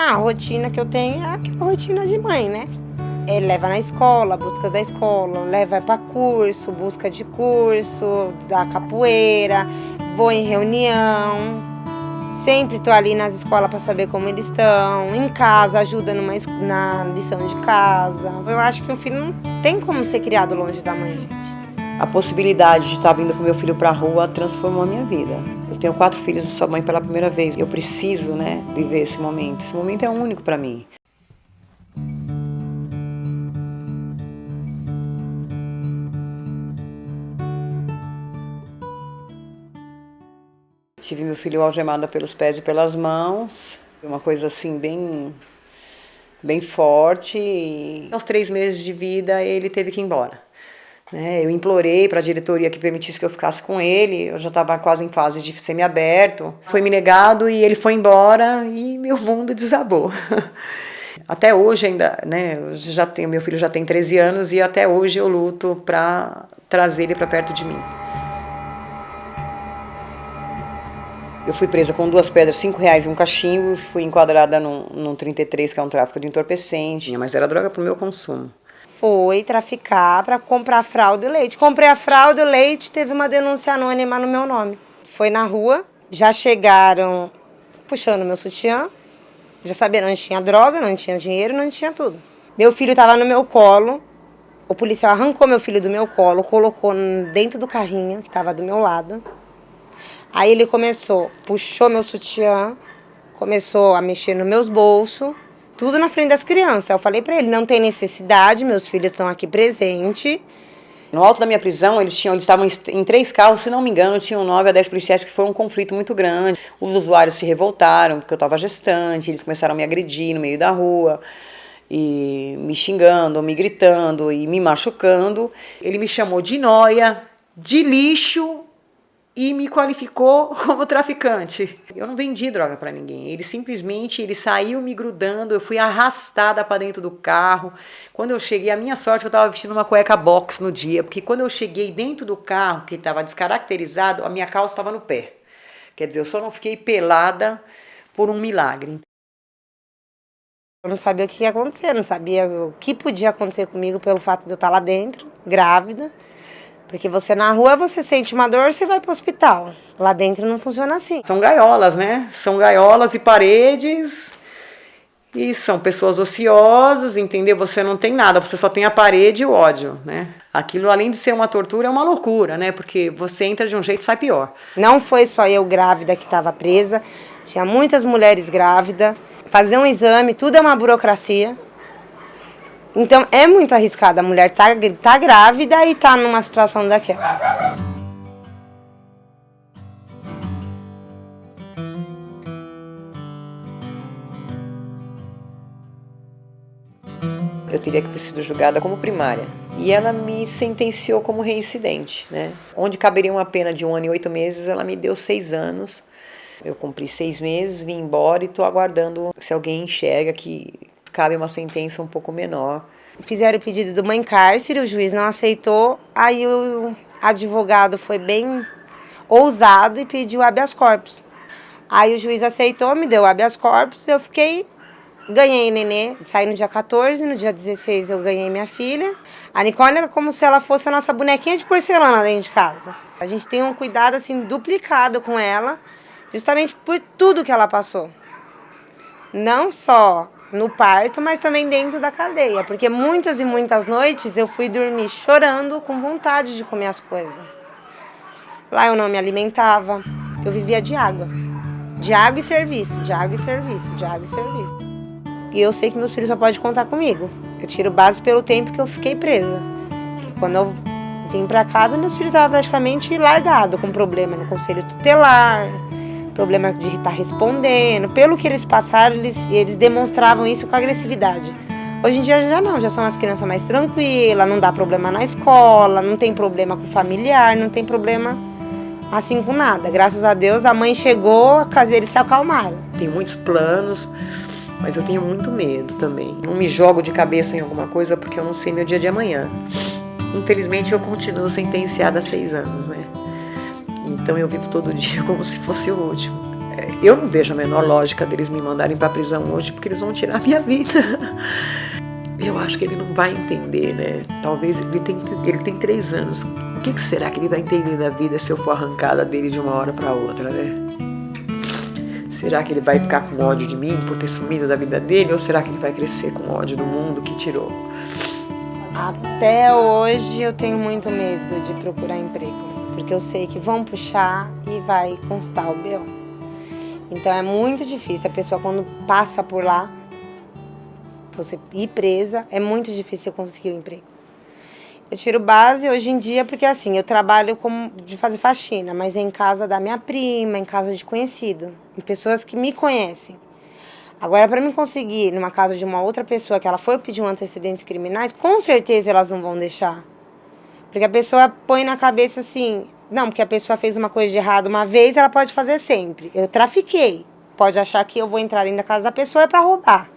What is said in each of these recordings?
A rotina que eu tenho é aquela rotina de mãe, né? Ele leva na escola, busca da escola, leva para curso, busca de curso, da capoeira, vou em reunião. Sempre estou ali nas escolas para saber como eles estão. Em casa, ajuda na lição de casa. Eu acho que um filho não tem como ser criado longe da mãe, gente. A possibilidade de estar vindo com meu filho para a rua transformou a minha vida. Eu tenho 4 filhos e sou mãe pela primeira vez. Eu preciso, viver esse momento. Esse momento é único para mim. Tive meu filho algemado pelos pés e pelas mãos. Uma coisa assim bem forte. E aos 3 meses de vida ele teve que ir embora. Eu implorei para a diretoria que permitisse que eu ficasse com ele. Eu já estava quase em fase de semiaberto. Foi me negado e ele foi embora e meu mundo desabou. Até hoje ainda, meu filho já tem 13 anos e até hoje eu luto para trazer ele para perto de mim. Eu fui presa com 2 pedras, R$5 e um cachimbo. Fui enquadrada num 33, que é um tráfico de entorpecente. Mas era droga para o meu consumo. Foi traficar para comprar fralda e leite. Comprei a fralda e o leite, teve uma denúncia anônima no meu nome. Foi na rua, já chegaram puxando meu sutiã. Já saberam onde tinha droga, não tinha dinheiro, não tinha tudo. Meu filho estava no meu colo. O policial arrancou meu filho do meu colo, colocou dentro do carrinho que estava do meu lado. Aí ele puxou meu sutiã, começou a mexer nos meus bolsos, tudo na frente das crianças. Eu falei pra ele, não tem necessidade, meus filhos estão aqui presentes. No alto da minha prisão, eles estavam em 3 carros, se não me engano, tinham 9 a 10 policiais, que foi um conflito muito grande. Os usuários se revoltaram, porque eu estava gestante, eles começaram a me agredir no meio da rua, e me xingando, me gritando e me machucando. Ele me chamou de nóia, de lixo, e me qualificou como traficante. Eu não vendi droga para ninguém. Ele saiu me grudando, eu fui arrastada para dentro do carro. Quando eu cheguei, a minha sorte, eu estava vestindo uma cueca box no dia, porque quando eu cheguei dentro do carro, que estava descaracterizado, a minha calça estava no pé. Quer dizer, eu só não fiquei pelada por um milagre. Eu não sabia o que ia acontecer, não sabia o que podia acontecer comigo pelo fato de eu estar lá dentro, grávida. Porque você na rua, você sente uma dor, você vai para o hospital. Lá dentro não funciona assim. São gaiolas, São gaiolas e paredes. E são pessoas ociosas, entendeu? Você não tem nada, você só tem a parede e o ódio, Aquilo, além de ser uma tortura, é uma loucura, Porque você entra de um jeito e sai pior. Não foi só eu grávida que estava presa. Tinha muitas mulheres grávidas. Fazer um exame, tudo é uma burocracia. Então, é muito arriscado. A mulher tá grávida e tá numa situação daquela. Eu teria que ter sido julgada como primária. E ela me sentenciou como reincidente, Onde caberia uma pena de 1 ano e 8 meses, ela me deu 6 anos. Eu cumpri 6 meses, vim embora e estou aguardando se alguém enxerga que cabe uma sentença um pouco menor. Fizeram o pedido de uma encárcere, o juiz não aceitou, aí o advogado foi bem ousado e pediu habeas corpus. Aí o juiz aceitou, me deu habeas corpus, eu ganhei nenê, saí no dia 14, no dia 16 eu ganhei minha filha. A Nicole era como se ela fosse a nossa bonequinha de porcelana dentro de casa. A gente tem um cuidado assim duplicado com ela, justamente por tudo que ela passou. Não só no parto, mas também dentro da cadeia, porque muitas e muitas noites eu fui dormir chorando, com vontade de comer as coisas. Lá eu não me alimentava, eu vivia de água e serviço, de água e serviço, de água e serviço. E eu sei que meus filhos só podem contar comigo. Eu tiro base pelo tempo que eu fiquei presa. Que quando eu vim para casa, meus filhos estavam praticamente largados, com problema no conselho tutelar, problema de estar respondendo. Pelo que eles passaram, eles demonstravam isso com agressividade. Hoje em dia já são as crianças mais tranquilas, não dá problema na escola, não tem problema com familiar, não tem problema assim com nada. Graças a Deus a mãe chegou, eles se acalmaram. Tem muitos planos, mas eu tenho muito medo também. Não me jogo de cabeça em alguma coisa porque eu não sei meu dia de amanhã. Infelizmente eu continuo sentenciada a 6 anos, Então eu vivo todo dia como se fosse o último. Eu não vejo a menor lógica deles me mandarem para a prisão hoje, porque eles vão tirar a minha vida. Eu acho que ele não vai entender, né? Talvez ele tem 3 anos. O que será que ele vai entender da vida se eu for arrancada dele de uma hora para outra, né? Será que ele vai ficar com ódio de mim por ter sumido da vida dele? Ou será que ele vai crescer com ódio do mundo que tirou? Até hoje eu tenho muito medo de procurar emprego, porque eu sei que vão puxar e vai constar o BO. Então é muito difícil, a pessoa quando passa por lá, você ir presa, é muito difícil conseguir o emprego. Eu tiro base hoje em dia porque assim, eu trabalho de fazer faxina, mas é em casa da minha prima, em casa de conhecido, em pessoas que me conhecem. Agora, para mim conseguir numa casa de uma outra pessoa que ela for pedir um antecedentes criminais, com certeza elas não vão deixar. Porque a pessoa põe na cabeça assim, não, porque a pessoa fez uma coisa de errado uma vez, ela pode fazer sempre. Eu trafiquei. Pode achar que eu vou entrar dentro da casa da pessoa para roubar.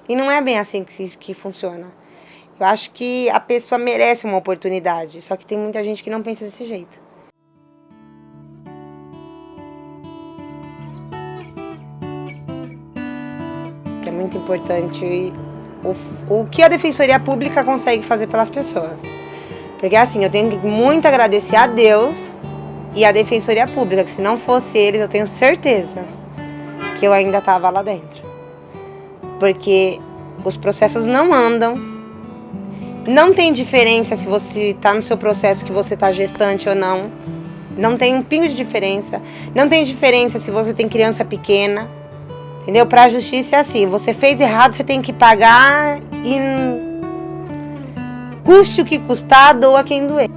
E não é bem assim que funciona. Eu acho que a pessoa merece uma oportunidade, só que tem muita gente que não pensa desse jeito. Que é muito importante o que a Defensoria Pública consegue fazer pelas pessoas. Porque assim, eu tenho que muito agradecer a Deus e a Defensoria Pública, que se não fosse eles, eu tenho certeza que eu ainda estava lá dentro. Porque os processos não andam. Não tem diferença se você está no seu processo, que você está gestante ou não. Não tem um pingo de diferença. Não tem diferença se você tem criança pequena. Entendeu? Para a justiça é assim, você fez errado, você tem que pagar e custe o que custar, doa quem doer.